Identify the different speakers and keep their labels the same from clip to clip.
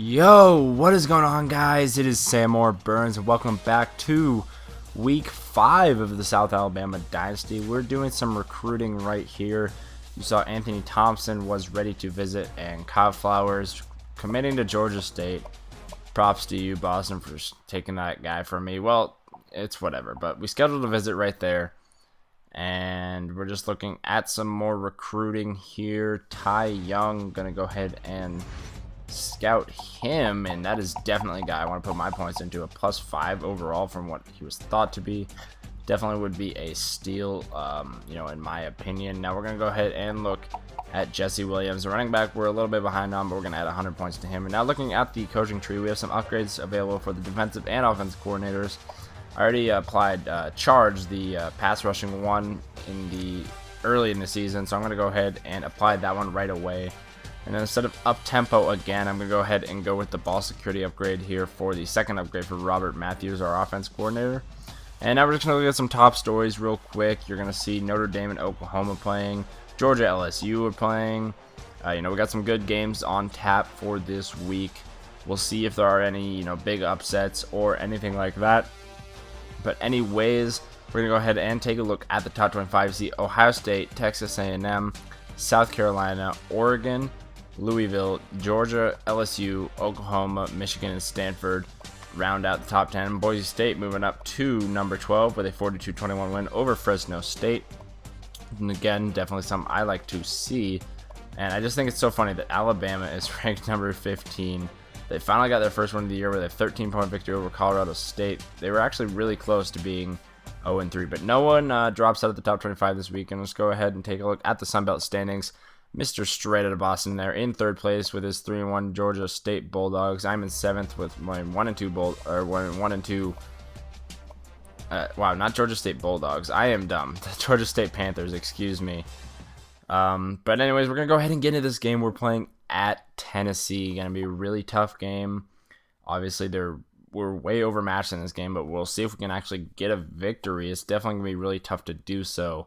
Speaker 1: Yo, what is going on, guys? It is Sam Burns, and welcome back to week 5 of the South Alabama Dynasty. We're doing some recruiting right here. You saw Anthony Thompson was ready to visit, and Ncaa Flowers committing to Georgia State. Props to you, Boston, for taking that guy from me. Well, it's whatever, but we scheduled a visit right there, and we're just looking at some more recruiting here. Ty Young, gonna go ahead and scout him, and that is definitely a guy I want to put my points into. A +5 overall from what he was thought to be. Definitely would be a steal, in my opinion. Now we're going to go ahead and look at Jesse Williams, the running back. We're a little bit behind on, but we're going to add 100 points to him. And now looking at the coaching tree, we have some upgrades available for the defensive and offensive coordinators. I already applied Charge, the pass rushing one, early in the season, so I'm going to go ahead and apply that one right away. And then instead of up-tempo again, I'm going to go ahead and go with the ball security upgrade here for the second upgrade for Robert Matthews, our offense coordinator. And now we're just going to look at some top stories real quick. You're going to see Notre Dame and Oklahoma playing. Georgia, LSU are playing. We got some good games on tap for this week. We'll see if there are any, big upsets or anything like that. But anyways, we're going to go ahead and take a look at the top 25. See Ohio State, Texas A&M, South Carolina, Oregon, Louisville, Georgia, LSU, Oklahoma, Michigan, and Stanford round out the top 10. Boise State moving up to number 12 with a 42-21 win over Fresno State. And again, definitely something I like to see. And I just think it's so funny that Alabama is ranked number 15. They finally got their first win of the year with a 13-point victory over Colorado State. They were actually really close to being 0-3, but no one drops out of the top 25 this week. And let's go ahead and take a look at the Sun Belt standings. Mr. Straight out of Boston there in third place with his 3-1 Georgia State Bulldogs. I'm in 7th with my 1-2 not Georgia State Bulldogs. I am dumb. The Georgia State Panthers, excuse me. But anyways, we're gonna go ahead and get into this game. We're playing at Tennessee. Gonna be a really tough game. Obviously, we're way overmatched in this game, but we'll see if we can actually get a victory. It's definitely gonna be really tough to do so.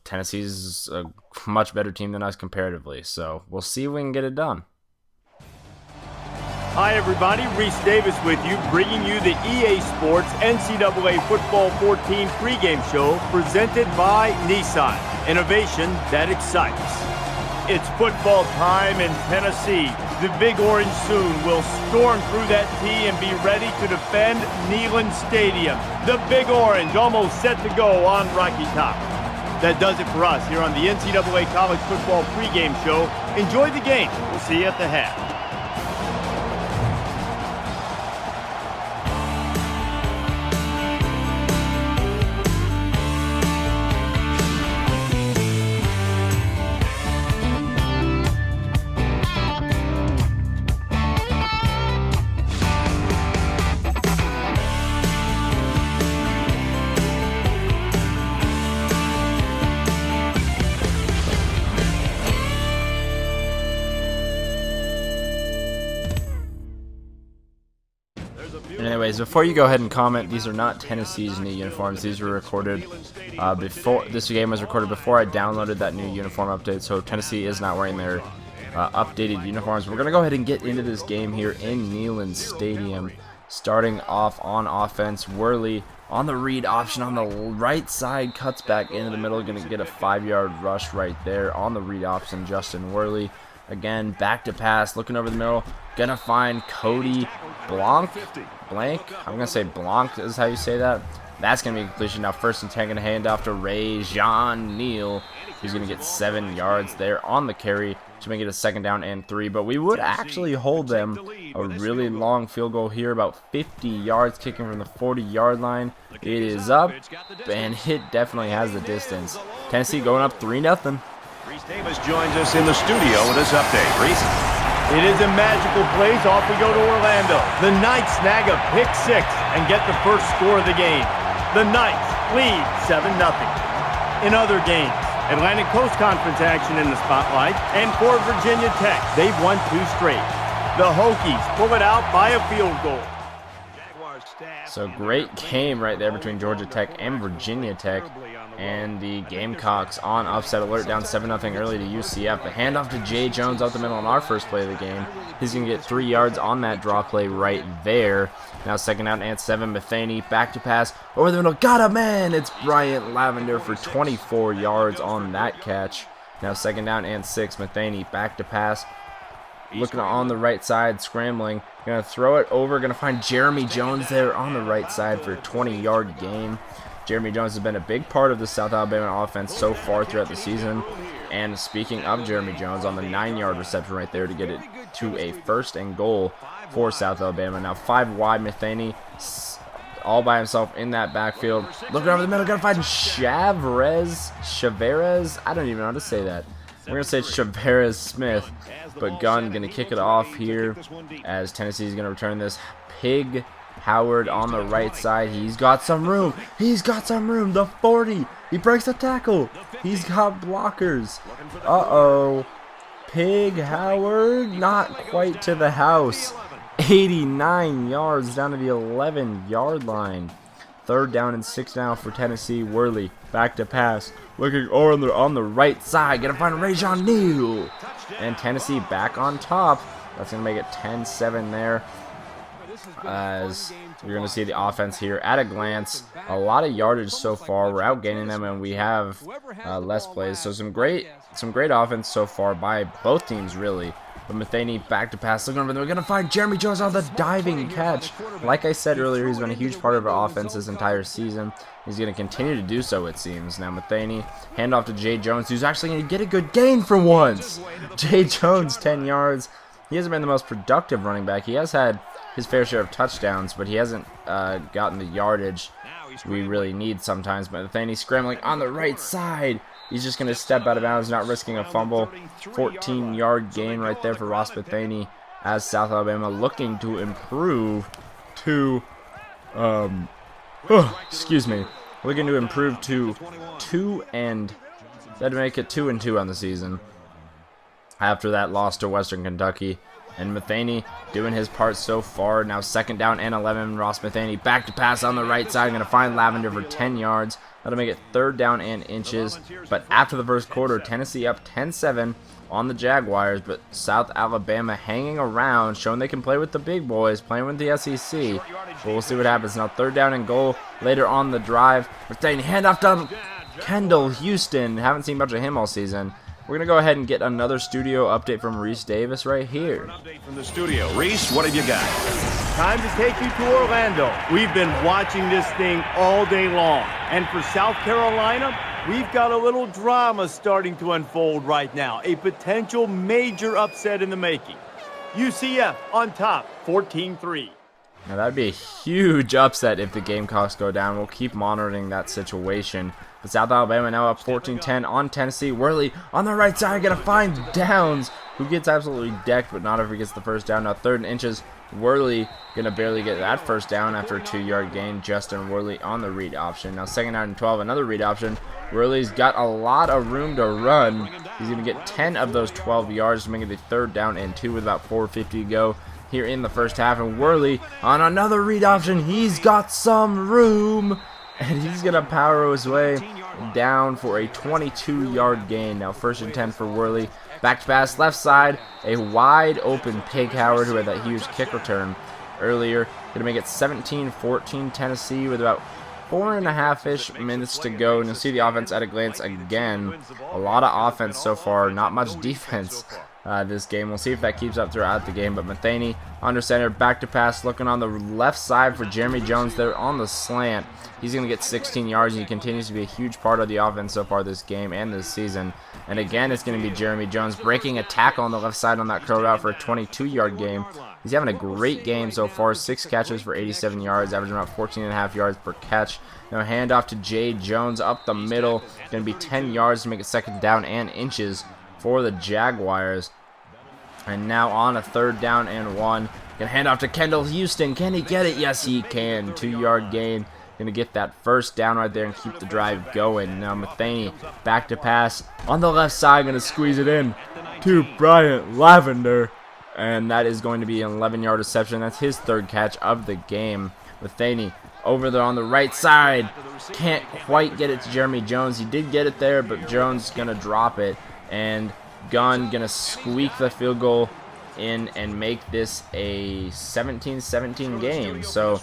Speaker 1: Tennessee's a much better team than us comparatively, so we'll see if we can get it done.
Speaker 2: Hi everybody, Reese Davis with you, bringing you the EA Sports NCAA Football 14 pregame show presented by Nissan. Innovation that excites. It's football time in Tennessee. The Big Orange soon will storm through that tee and be ready to defend Neyland Stadium. The Big Orange almost set to go on Rocky Top. That does it for us here on the NCAA College Football pregame show. Enjoy the game. We'll see you at the half.
Speaker 1: Anyways, before you go ahead and comment, these are not Tennessee's new uniforms. These were recorded before this game was recorded before I downloaded that new uniform update. So Tennessee is not wearing their updated uniforms. We're gonna go ahead and get into this game here in Neyland Stadium. Starting off on offense, Worley on the read option on the right side, cuts back into the middle, gonna get a 5-yard rush right there on the read option. Justin Worley again, back to pass, looking over the middle, gonna find Cody Blanc. I'm gonna say Blanc is how you say that. That's gonna be a completion. Now first and 10, gonna hand off to Ray Jean Neal, who's gonna get 7 yards there on the carry to make it a 2nd down and 3. But we would actually hold them a really long field goal here, about 50 yards, kicking from the 40-yard line. It is up, and it definitely has the distance. Tennessee going up 3-0.
Speaker 3: Reese Davis joins us in the studio with this update. Reese?
Speaker 2: It is a magical place. Off we go to Orlando. The Knights snag a pick-6 and get the first score of the game. The Knights lead 7-0. In other games, Atlantic Coast Conference action in the spotlight, and for Virginia Tech, they've won 2 straight. The Hokies pull it out by a field goal.
Speaker 1: So great game right there between Georgia Tech and Virginia Tech. And the Gamecocks on upset alert, down 7-0 early to UCF. The handoff to Jay Jones up the middle on our first play of the game. He's going to get 3 yards on that draw play right there. Now second out and 7. Matheny back to pass over the middle. Got a man! It's Bryant Lavender for 24 yards on that catch. Now second down and 6. Matheny back to pass. Looking on the right side, scrambling. Going to throw it over. Going to find Jeremy Jones there on the right side for a 20-yard gain. Jeremy Jones has been a big part of the South Alabama offense so far throughout the season. And speaking of Jeremy Jones, on the 9-yard reception right there to get it to a 1st and goal for South Alabama. Now 5 wide, Matheny all by himself in that backfield. Looking over the middle, gonna find Chavarez. I don't even know how to say that. We're gonna say Chavarez Smith, but Gunn gonna kick it off here as Tennessee's gonna return this. Pig Howard on the right side. He's got some room. The 40. He breaks the tackle. He's got blockers. Uh-oh. Pig Howard not quite to the house. 89 yards down to the 11-yard line. 3rd down and 6 now for Tennessee. Worley back to pass. Looking over on the right side. Gonna find Rajon Neal. And Tennessee back on top. That's gonna make it 10-7 there. As you're going to see the offense here at a glance. A lot of yardage so far. We're outgaining them, and we have less plays. So some great offense so far by both teams, really. But Matheny back to pass. Looking over there. We're going to find Jeremy Jones on the diving catch. Like I said earlier, he's been a huge part of our offense this entire season. He's going to continue to do so, it seems. Now Matheny, handoff to Jay Jones, who's actually going to get a good gain for once. Jay Jones, 10 yards. He hasn't been the most productive running back. He has had his fair share of touchdowns, but he hasn't gotten the yardage we really need sometimes. But Matheny scrambling on the right side. He's just going to step out of bounds, not risking a fumble. 14-yard gain right there for Ross Matheny as South Alabama looking to improve to, looking to improve to 2 and, that'd make it 2-2 on the season after that loss to Western Kentucky. And Matheny doing his part so far. Now 2nd down and 11. Ross Matheny back to pass on the right side. Going to find Lavender for 10 yards. That'll make it 3rd down and inches. But after the first quarter, Tennessee up 10-7 on the Jaguars. But South Alabama hanging around, showing they can play with the big boys, playing with the SEC. But we'll see what happens. Now 3rd down and goal later on the drive. Matheny handoff to Kendall Houston. Haven't seen much of him all season. We're going to go ahead and get another studio update from Reese Davis right here.
Speaker 3: Update from the studio. Reese, what have you got?
Speaker 2: Time to take you to Orlando. We've been watching this thing all day long. And for South Carolina, we've got a little drama starting to unfold right now. A potential major upset in the making. UCF on top, 14-3.
Speaker 1: Now that'd be a huge upset if the Gamecocks go down. We'll keep monitoring that situation. But South Alabama now up 14-10 on Tennessee. Worley on the right side, gonna find Downs, who gets absolutely decked, but not if he gets the first down. Now 3rd and inches. Worley gonna barely get that first down after a 2-yard gain. Justin Worley on the read option. Now 2nd down and 12, another read option. Worley's got a lot of room to run. He's gonna get 10 of those 12 yards to make it the 3rd down and 2 with about 4:50 to go here in the first half. And Worley on another read option. He's got some room, and he's going to power his way down for a 22-yard gain. Now 1st and 10 for Worley. Back to pass, left side. A wide open Pig Howard, who had that huge kick return earlier. Going to make it 17-14 Tennessee with about 4.5-ish minutes to go. And you'll see the offense at a glance again. A lot of offense so far, not much defense this game. We'll see if that keeps up throughout the game. But Matheny under center, back to pass, looking on the left side for Jeremy Jones there on the slant. He's going to get 16 yards, and he continues to be a huge part of the offense so far this game and this season. And again, it's going to be Jeremy Jones breaking a tackle on the left side on that curl route for a 22-yard game. He's having a great game so far. 6 catches for 87 yards, averaging about 14.5 yards per catch. Now handoff to Jay Jones up the middle. Going to be 10 yards to make it 2nd down and inches for the Jaguars. And now on a 3rd down and 1. Gonna hand off to Kendall Houston. Can he get it? Yes, he can. 2-yard gain. Gonna get that 1st down right there and keep the drive going. Now Matheny back to pass on the left side. Gonna squeeze it in to Bryant Lavender. And that is going to be an 11-yard reception. That's his 3rd catch of the game. Matheny over there on the right side. Can't quite get it to Jeremy Jones. He did get it there, but Jones going to drop it. And Gunn going to squeak the field goal in and make this a 17-17 game. So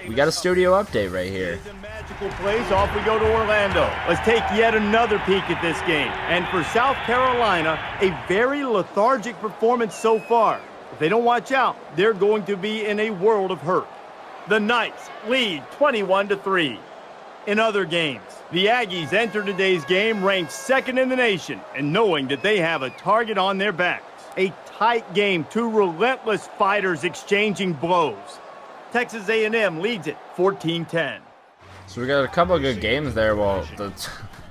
Speaker 1: we got a studio update right here.
Speaker 2: Magical plays, off we go to Orlando. Let's take yet another peek at this game. And for South Carolina, a very lethargic performance so far. If they don't watch out, they're going to be in a world of hurt. The Knights lead 21-3. In other games, the Aggies enter today's game ranked second in the nation and knowing that they have a target on their backs. A tight game, two relentless fighters exchanging blows. Texas A&M leads it 14-10.
Speaker 1: So we got a couple of good games there. Well, the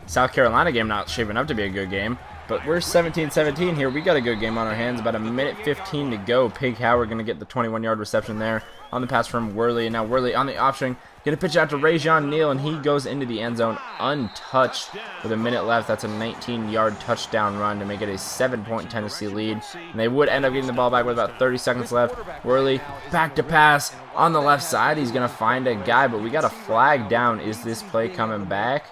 Speaker 1: South Carolina game not shaping up to be a good game, but we're 17-17 here. We got a good game on our hands. About a minute 15 to go. Pig Howard going to get the 21-yard reception there on the pass from Worley. And now Worley on the option. Going to pitch out to Rajon Neal, and he goes into the end zone untouched with a minute left. That's a 19-yard touchdown run to make it a 7-point Tennessee lead. And they would end up getting the ball back with about 30 seconds left. Worley back to pass on the left side. He's going to find a guy, but we got a flag down. Is this play coming back?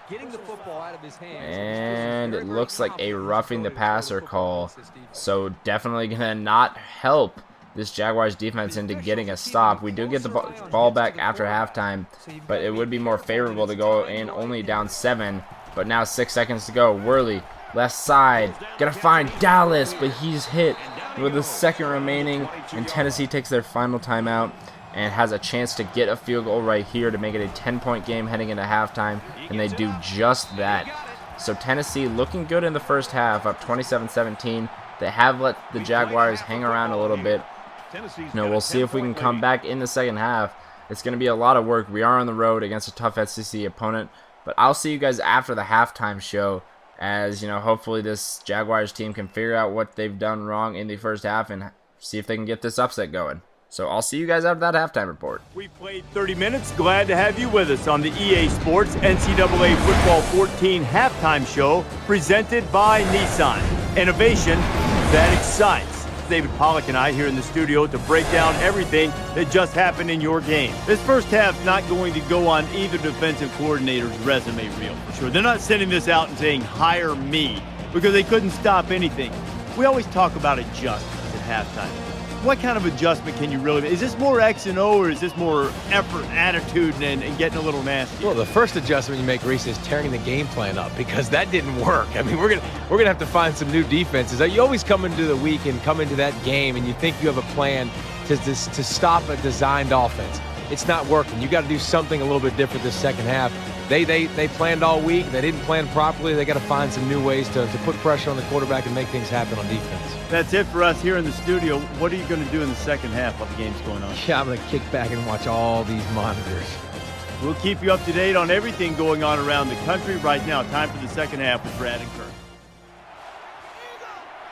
Speaker 1: And it looks like a roughing the passer call. So definitely going to not help this Jaguars defense into getting a stop. We do get the ball back after halftime, but it would be more favorable to go in only down 7. But now 6 seconds to go. Worley, left side, gonna find Dallas, but he's hit with a second remaining, and Tennessee takes their final timeout and has a chance to get a field goal right here to make it a 10-point game heading into halftime, and they do just that. So Tennessee looking good in the first half, up 27-17. They have let the Jaguars hang around a little bit. We'll see if we can come back in the second half. It's going to be a lot of work. We are on the road against a tough SEC opponent, but I'll see you guys after the halftime show as, hopefully this Jaguars team can figure out what they've done wrong in the first half and see if they can get this upset going. So I'll see you guys after that halftime report.
Speaker 2: We played 30 minutes. Glad to have you with us on the EA Sports NCAA Football 14 halftime show presented by Nissan. Innovation that excites. David Pollack and I here in the studio to break down everything that just happened in your game. This first half's not going to go on either defensive coordinator's resume reel for sure. They're not sending this out and saying, hire me, because they couldn't stop anything. We always talk about adjustments at halftime. What kind of adjustment can you really make? Is this more X and O, or is this more effort, attitude, and getting a little nasty?
Speaker 4: Well, the first adjustment you make, Reese, is tearing the game plan up, because that didn't work. I mean, we're gonna have to find some new defenses. You always come into the week and come into that game and you think you have a plan to stop a designed offense. It's not working. You got to do something a little bit different this second half. They planned all week. They didn't plan properly. They got to find some new ways to put pressure on the quarterback and make things happen on defense.
Speaker 2: That's it for us here in the studio. What are you going to do in the second half while the game's going on?
Speaker 4: Yeah, I'm going to kick back and watch all these monitors.
Speaker 2: We'll keep you up to date on everything going on around the country right now. Time for the second half with Brad and Kirk.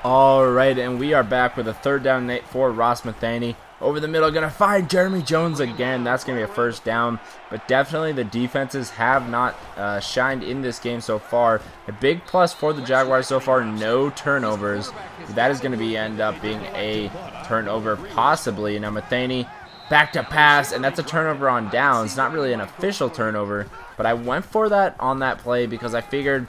Speaker 1: All right, and we are back with a third down for Ross Matheny. Over the middle, going to find Jeremy Jones again. That's going to be a first down. But definitely the defenses have not shined in this game so far. A big plus for the Jaguars so far, no turnovers. That is going to end up being a turnover possibly. Now Matheny back to pass, and that's a turnover on downs. Not really an official turnover, but I went for that on that play because I figured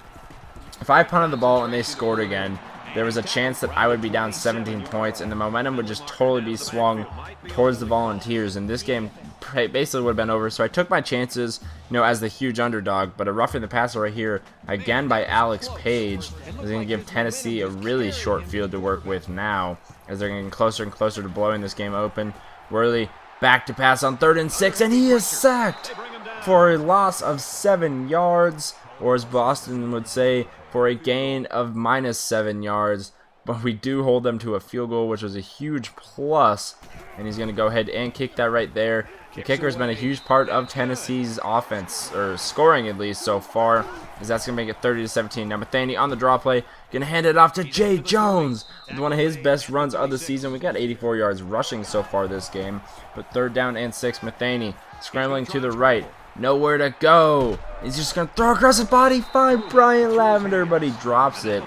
Speaker 1: if I punted the ball and they scored again, there was a chance that I would be down 17 points, and the momentum would just totally be swung towards the Volunteers, and this game basically would have been over. So I took my chances, as the huge underdog, but a roughing the passer right here, again by Alex Page, is going to give Tennessee a really short field to work with now, as they're getting closer and closer to blowing this game open. Worley back to pass on 3rd and 6, and he is sacked for a loss of 7 yards, or as Boston would say, for a gain of -7 yards. But we do hold them to a field goal, which was a huge plus, and he's going to go ahead and kick that right there. The kicker has been a huge part of Tennessee's offense, or scoring at least so far, as that's going to make it 30-17. Now Matheny on the draw play, going to hand it off to Jay Jones with one of his best runs of the season. We got 84 yards rushing so far this game, but 3rd down and 6. Matheny scrambling to the right. Nowhere to go. He's just going to throw across his body. Find Brian Lavender, but he drops it.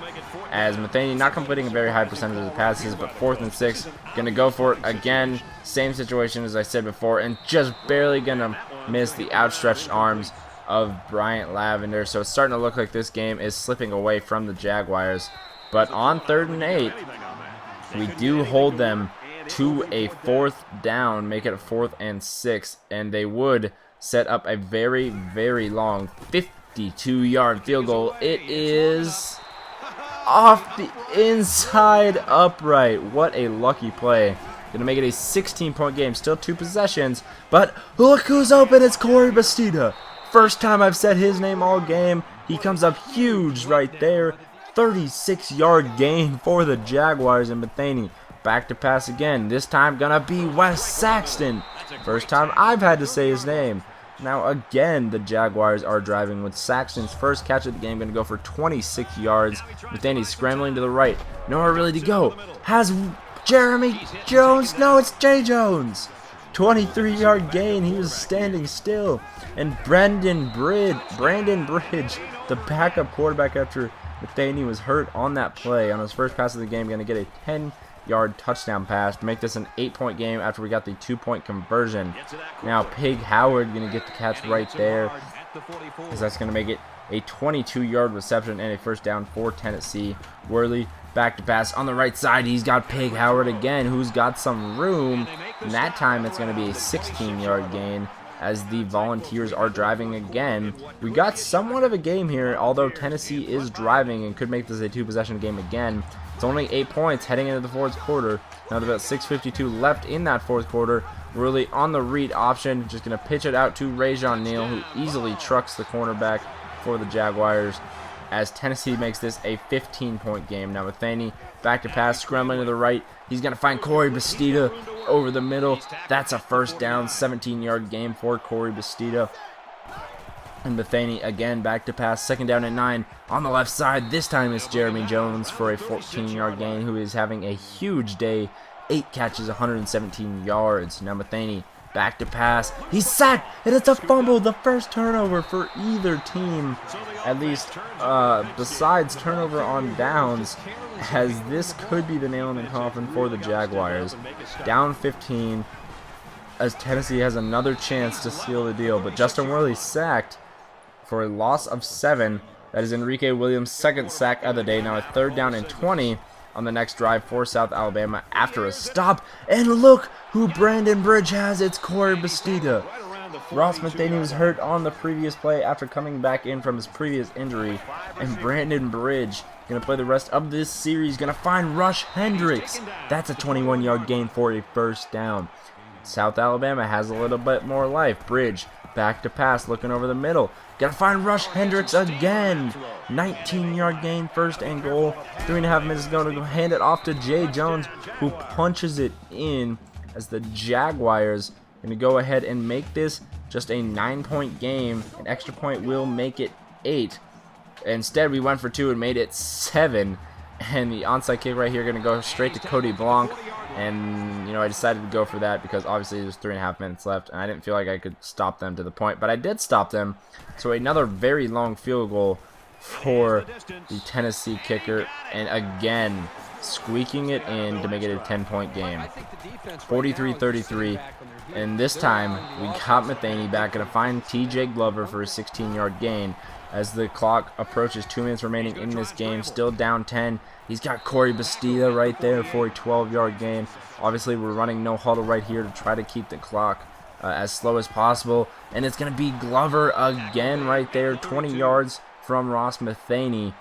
Speaker 1: As Matheny not completing a very high percentage of the passes, but 4th and 6. Going to go for it again. Same situation as I said before, and just barely going to miss the outstretched arms of Bryant Lavender. So it's starting to look like this game is slipping away from the Jaguars. But on 3rd and 8, we do hold them to a 4th down, make it a 4th and 6, and they would set up a very, very long 52-yard field goal. It is off the inside upright. What a lucky play. Gonna make it a 16-point game. Still 2 possessions, but look who's open. It's Corey Bastida. First time I've said his name all game. He comes up huge right there. 36-yard gain for the Jaguars, and Matheny back to pass again. This time gonna be Wes Saxton. First time I've had to say his name. Now again, the Jaguars are driving with Saxton's first catch of the game. Gonna go for 26 yards. Matheny scrambling to the right. Nowhere really to go. Has Jeremy Jones? No, it's Jay Jones. 23-yard gain. He was standing still. And Brandon Bridge, the backup quarterback after Matheny was hurt on that play on his first pass of the game, going to get a 10-yard touchdown pass to make this an 8-point game after we got the 2-point conversion. Now Pig Howard going to get the catch right there, because that's going to make it a 22-yard reception and a first down for Tennessee. Worley back to pass on the right side. He's got Pig Howard again, who's got some room. And that time it's going to be a 16-yard gain as the Volunteers are driving again. We got somewhat of a game here, although Tennessee is driving and could make this a 2-possession game again. It's only 8 points heading into the 4th quarter. Now there's about 6:52 left in that 4th quarter. Really on the read option, just going to pitch it out to Rajon Neal, who easily trucks the cornerback for the Jaguars, as Tennessee makes this a 15-point game. Now Matheny back to pass, scrambling to the right. He's going to find Corey Bastida over the middle. That's a first down, 17-yard game for Corey Bastida. And Matheny again back to pass, 2nd down and 9 on the left side. This time it's Jeremy Jones for a 14-yard gain, who is having a huge day. 8 catches, 117 yards. Now Matheny back to pass. He's sacked, and it's a fumble. The first turnover for either team, at least besides turnover on downs, as this could be the nail in the coffin for the Jaguars. Down 15, as Tennessee has another chance to seal the deal. But Justin Worley sacked for a loss of 7. That is Enrique Williams' 2nd sack of the day. Now a 3rd down and 20 on the next drive for South Alabama after a stop. And look who Brandon Bridge has. It's Corey Bastida. Ross Matheny was hurt on the previous play after coming back in from his previous injury. And Brandon Bridge going to play the rest of this series. Going to find Rush Hendricks. That's a 21-yard gain for a first down. South Alabama has a little bit more life. Bridge back to pass, looking over the middle. Gotta find Rush Hendricks again. 19-yard gain, 1st and goal. 3.5 minutes to go to hand it off to Jay Jones, who punches it in, as the Jaguars are going to go ahead and make this just a 9-point game. An extra point will make it 8. Instead, we went for 2 and made it 7. And the onside kick right here going to go straight to Cody Blanc. And, I decided to go for that because obviously there's 3.5 minutes left, and I didn't feel like I could stop them to the point. But I did stop them. So another very long field goal for the Tennessee kicker. And again, squeaking it in to make it a 10-point game. 43-33. And this time, we got Matheny back. Going to find TJ Glover for a 16-yard gain. As the clock approaches 2 minutes remaining in this game, still down 10. He's got Corey Bastida right there for a 12-yard gain. Obviously, we're running no huddle right here to try to keep the clock as slow as possible. And it's going to be Glover again right there, 20 yards from Ross Matheny,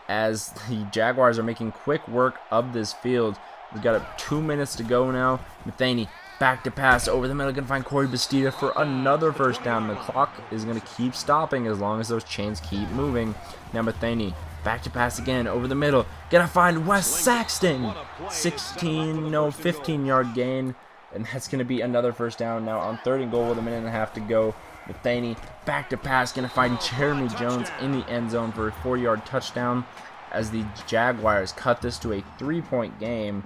Speaker 1: as the Jaguars are making quick work of this field. We've got 2 minutes to go now. Matheny back to pass over the middle, going to find Corey Bastida for another first down. The clock is going to keep stopping as long as those chains keep moving. Now Matheny back to pass again over the middle, going to find Wes Saxton. 15-yard gain, and that's going to be another first down now on 3rd and goal with 1.5 minutes to go. Matheny back to pass, going to find Jeremy Jones in the end zone for a 4-yard touchdown, as the Jaguars cut this to a 3-point game.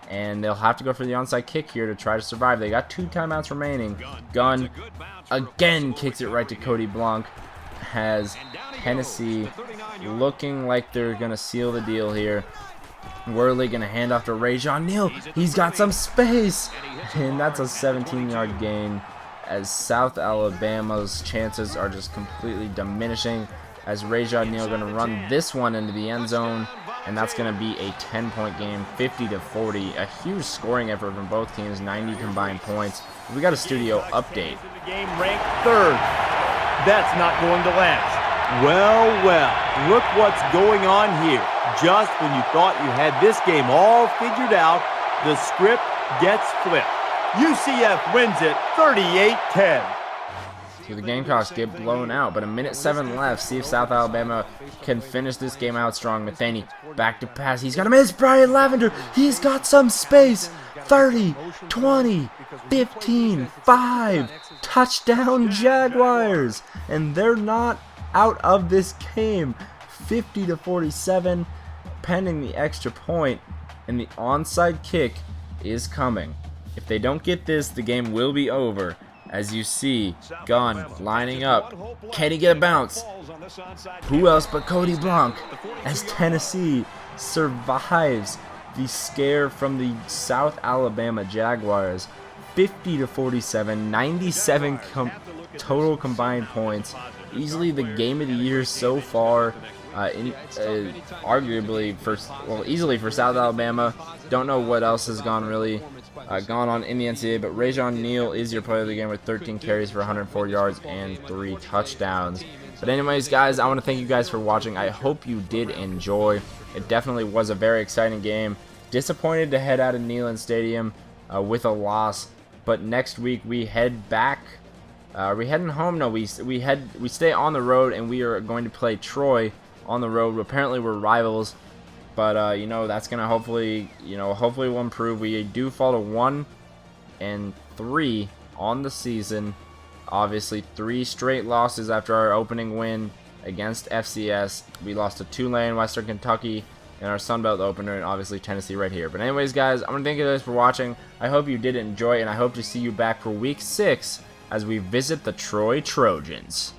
Speaker 1: And they'll have to go for the onside kick here to try to survive. They got 2 timeouts remaining. Gunn again kicks it right to Cody Blanc. Has Tennessee looking like they're going to seal the deal here. Worley going to hand off to Rajon Neal. He's got some space. And that's a 17-yard gain, as South Alabama's chances are just completely diminishing, as Rayjon Neal going to run this one into the end zone, and that's going to be a 10-point game, 50-40. A huge scoring effort from both teams, 90 combined points. We got a studio update.
Speaker 2: The game ranked third. That's not going to last. Well, look what's going on here. Just when you thought you had this game all figured out, the script gets flipped. UCF wins it 38-10.
Speaker 1: So the Gamecocks get blown out, but a minute 7 left. See if South Alabama can finish this game out strong. Matheny back to pass. He's got to miss. Brian Lavender. He's got some space. 30, 20, 15, 5. Touchdown Jaguars. And they're not out of this game. 50-47, pending the extra point, and the onside kick is coming. If they don't get this, the game will be over. As you see, Gunn lining up. Can he get a bounce? Who else but Cody Blanc, as Tennessee survives the scare from the South Alabama Jaguars. 50-47, 97 total combined points. Easily the game of the year so far. Arguably easily for South Alabama. Don't know what else has gone on in the NCAA, but Rayjon Neal is your player of the game with 13 carries for 104 yards and 3 touchdowns. But anyways, guys, I want to thank you guys for watching. I hope you did enjoy. It definitely was a very exciting game. Disappointed to head out of Neyland Stadium with a loss, but next week we head back. Are we heading home? No, we stay on the road, and we are going to play Troy on the road. Apparently we're rivals, but you know, that's gonna hopefully we'll improve. We do fall to 1-3 on the season. Obviously 3 straight losses after our opening win against FCS. We lost to Tulane, Western Kentucky in our Sunbelt opener, and obviously Tennessee right here. But anyways, guys, I want to thank you guys for watching. I hope you did enjoy, and I hope to see you back for week 6 as we visit the Troy Trojans.